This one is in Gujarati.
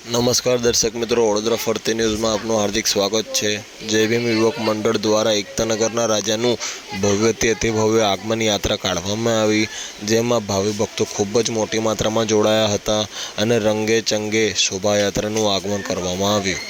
નમસ્કાર દર્શક મિત્રો, વડોદરા ફરતી ન્યૂઝમાં આપનું હાર્દિક સ્વાગત છે। જય ભીમ યુવક મંડળ દ્વારા એકતાનગરના રાજાનું ભવ્યથી અતિભવ્ય આગમન યાત્રા કાઢવામાં આવી, જેમાં ભાવિ ભક્તો ખૂબ જ મોટી માત્રામાં જોડાયા હતા અને રંગે ચંગે શોભાયાત્રાનું આગમન કરવામાં આવ્યું।